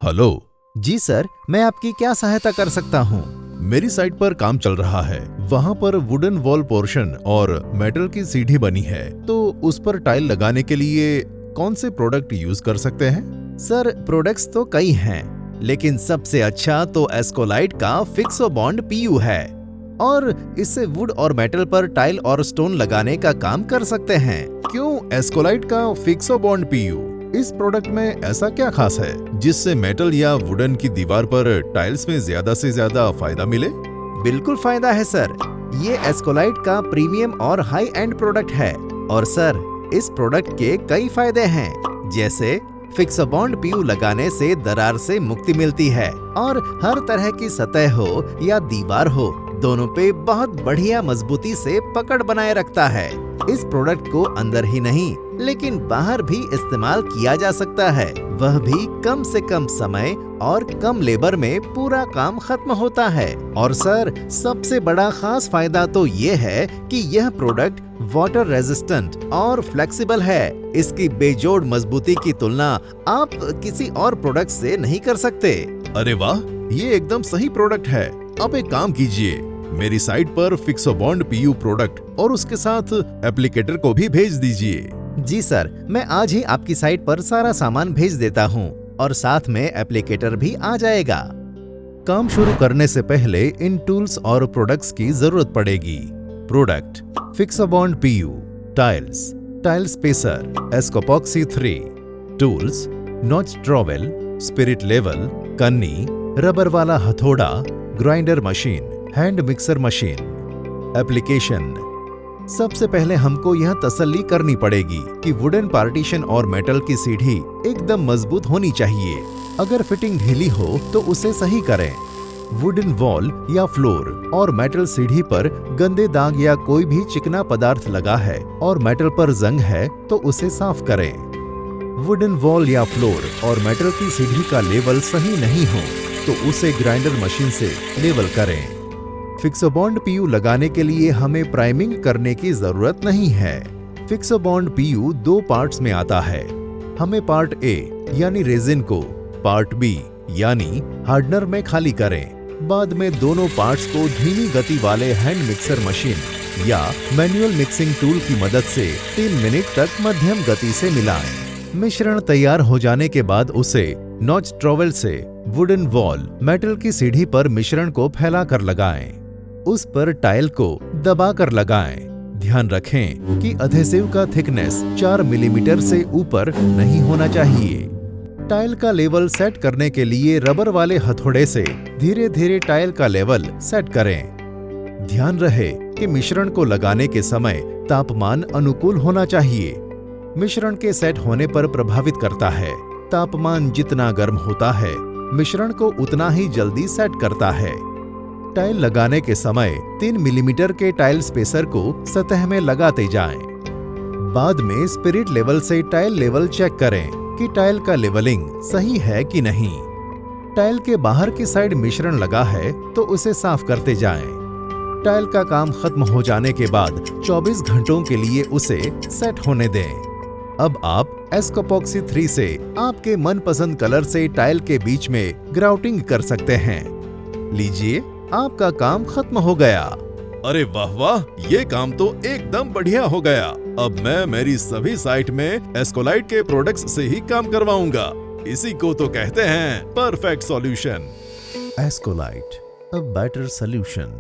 Hello. जी sir, मैं आपकी क्या सहायता कर सकता हूँ? मेरी साइट पर काम चल रहा है। वहाँ पर वुडन वॉल पोर्शन और मेटल की सीढ़ी बनी है, तो उस पर टाइल लगाने के लिए कौन से प्रोडक्ट यूज कर सकते हैं? सर, प्रोडक्ट्स तो कई हैं, लेकिन सबसे अच्छा तो एस्कोलाइट का फिक्सो बॉन्ड पीयू है और इससे वुड और मेटल पर टाइल और स्टोन लगाने का काम कर सकते हैं। क्यों एस्कोलाइट का फिक्सो बॉन्ड पीयू? इस प्रोडक्ट में ऐसा क्या खास है जिससे मेटल या वुडन की दीवार पर टाइल्स में ज्यादा से ज्यादा फायदा मिले? बिल्कुल फायदा है सर। ये एस्कोलाइट का प्रीमियम और हाई एंड प्रोडक्ट है और सर, इस प्रोडक्ट के कई फायदे हैं, जैसे फिक्स बॉन्ड पीयू लगाने से दरार से मुक्ति मिलती है और हर तरह की सतह हो या दीवार हो, दोनों पे बहुत बढ़िया मजबूती से पकड़ बनाए रखता है। इस प्रोडक्ट को अंदर ही नहीं लेकिन बाहर भी इस्तेमाल किया जा सकता है, वह भी कम से कम समय और कम लेबर में पूरा काम खत्म होता है। और सर, सबसे बड़ा खास फायदा तो ये है कि यह प्रोडक्ट वाटर रेजिस्टेंट और फ्लेक्सिबल है। इसकी बेजोड़ मजबूती की तुलना आप किसी और प्रोडक्ट से नहीं कर सकते। अरे वाह, ये एकदम सही प्रोडक्ट है। अब एक काम कीजिए, मेरी साइट पर फिक्सो बॉन्ड पीयू प्रोडक्ट और उसके साथ एप्लीकेटर को भी भेज दीजिए। जी सर, मैं आज ही आपकी साइट पर सारा सामान भेज देता हूँ और साथ में एप्लीकेटर भी आ जाएगा। काम शुरू करने से पहले इन टूल्स और प्रोडक्ट्स की जरूरत पड़ेगी। Product: Fixo bond PU, tiles, tile spacer, Escopoxy 3, tools: notch trowel, spirit level, कन्नी, रबर वाला हथौड़ा, grinder machine, hand mixer machine. Application: सबसे पहले हमको यह तसल्ली करनी पड़ेगी कि वुडन पार्टीशन और मेटल की सीढ़ी एकदम मजबूत होनी चाहिए। अगर फिटिंग ढीली हो तो उसे सही करें। वुडन वॉल या फ्लोर और मेटल सीढ़ी पर गंदे दाग या कोई भी चिकना पदार्थ लगा है और मेटल पर जंग है तो उसे साफ करें। वुडन वॉल या फ्लोर और मेटल की सीढ़ी का लेवल सही नहीं हो तो उसे ग्राइंडर मशीन से लेवल करें। फिक्सो बॉन्ड पीयू लगाने के लिए हमें प्राइमिंग करने की जरूरत नहीं है। फिक्सो बॉन्ड पीयू 2 पार्ट्स में आता है। हमें पार्ट ए यानी रेजिन को पार्ट बी यानी हार्डनर में खाली करें। बाद में दोनों पार्ट्स को धीमी गति वाले हैंड मिक्सर मशीन या मैनुअल मिक्सिंग टूल की मदद से 3 मिनट तक मध्यम गति से मिलाएं। मिश्रण तैयार हो जाने के बाद उसे नॉच ट्रॉवेल से वुडन वॉल मेटल की सीढ़ी पर मिश्रण को फैलाकर लगाएं। उस पर टाइल को दबाकर लगाएं। ध्यान रखें कि अधेसिव का थिकनेस 4 मिलीमीटर से ऊपर नहीं होना चाहिए। टाइल का लेवल सेट करने के लिए रबर वाले हथौड़े से धीरे धीरे टाइल का लेवल सेट करें। ध्यान रहे कि मिश्रण को लगाने के समय तापमान अनुकूल होना चाहिए। मिश्रण के सेट होने पर प्रभावित करता है। तापमान जितना गर्म होता है, मिश्रण को उतना ही जल्दी सेट करता है। टाइल लगाने के समय 3 मिलीमीटर के टाइल स्पेसर को सतह में लगाते जाएं। बाद में स्पिरिट लेवल से टाइल लेवल चेक करें कि टाइल का लेवलिंग सही है कि नहीं। टाइल के बाहर की साइड मिश्रण लगा है तो उसे साफ करते जाएं। टाइल का काम खत्म हो जाने के बाद 24 घंटों के लिए उसे सेट होने दें। अब आप एस्कोपॉक्सी 3 से आपके मनपसंद कलर से टाइल के बीच में ग्राउटिंग कर सकते हैं। लीजिए, आपका काम खत्म हो गया। अरे वाह वाह, ये काम तो एकदम बढ़िया हो गया। अब मैं मेरी सभी साइट में एस्कोलाइट के प्रोडक्ट्स से ही काम करवाऊंगा। इसी को तो कहते हैं perfect solution. Escolite, a better solution.